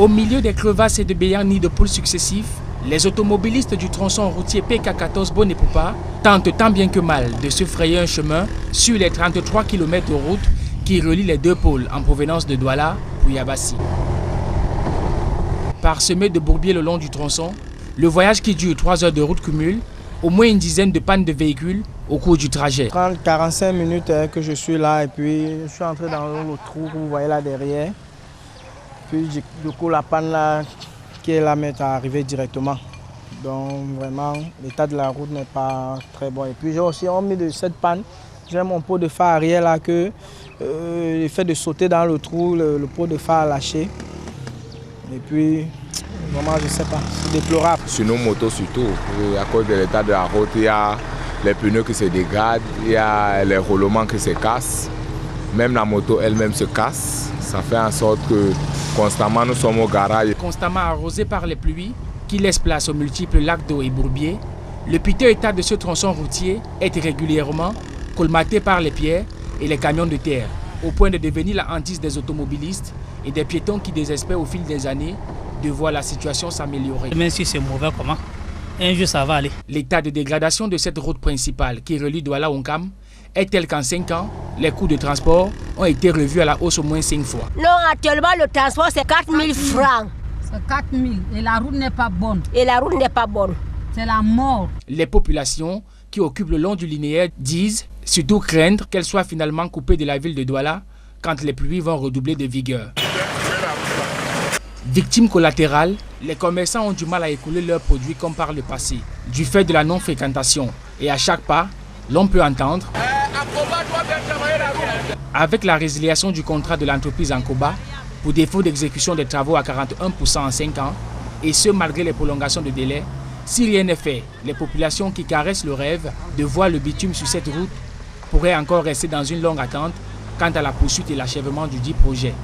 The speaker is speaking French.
Au milieu des crevasses et de béants nids de poules successifs, les automobilistes du tronçon routier PK14 Bonnet-Poupa tentent tant bien que mal de se frayer un chemin sur les 33 km de route qui relient les deux pôles en provenance de Douala pour Yabassi. Parsemé de bourbiers le long du tronçon, le voyage qui dure 3 heures de route cumule au moins une dizaine de pannes de véhicules au cours du trajet. 30-45 minutes que je suis là et puis je suis entré dans le trou que vous voyez là derrière. Puis du coup la panne là qui est là m'est arrivée directement. Donc vraiment l'état de la route n'est pas très bon. Et puis j'ai aussi remis de cette panne, j'ai mon pot de phare arrière là que le fait de sauter dans le trou, le pot de phare a lâché. Et puis vraiment je ne sais pas, c'est déplorable. Sur nos motos surtout, à cause de l'état de la route, il y a les pneus qui se dégradent, il y a les roulements qui se cassent. Même la moto elle-même se casse. Ça fait en sorte que constamment nous sommes au garage. Constamment arrosé par les pluies qui laissent place aux multiples lacs d'eau et bourbiers, le piteux état de ce tronçon routier est régulièrement colmaté par les pierres et les camions de terre, au point de devenir la hantise des automobilistes et des piétons qui désespèrent au fil des années de voir la situation s'améliorer. Même si c'est mauvais, comment? Un jour ça va aller. L'état de dégradation de cette route principale qui relie Douala-Ounkam est tel qu'en 5 ans, les coûts de transport ont été revus à la hausse au moins 5 fois. Non, actuellement le transport c'est 4 000 francs. C'est 4 000 et la route n'est pas bonne. Et la route n'est pas bonne. C'est la mort. Les populations qui occupent le long du linéaire disent surtout craindre qu'elle soit finalement coupée de la ville de Douala quand les pluies vont redoubler de vigueur. Victimes collatérales, les commerçants ont du mal à écouler leurs produits comme par le passé, du fait de la non-fréquentation. Et à chaque pas, l'on peut entendre avec la résiliation du contrat de l'entreprise Ankoba, pour défaut d'exécution des travaux à 41% en 5 ans, et ce malgré les prolongations de délai, si rien n'est fait, les populations qui caressent le rêve de voir le bitume sur cette route pourraient encore rester dans une longue attente quant à la poursuite et l'achèvement du dit projet.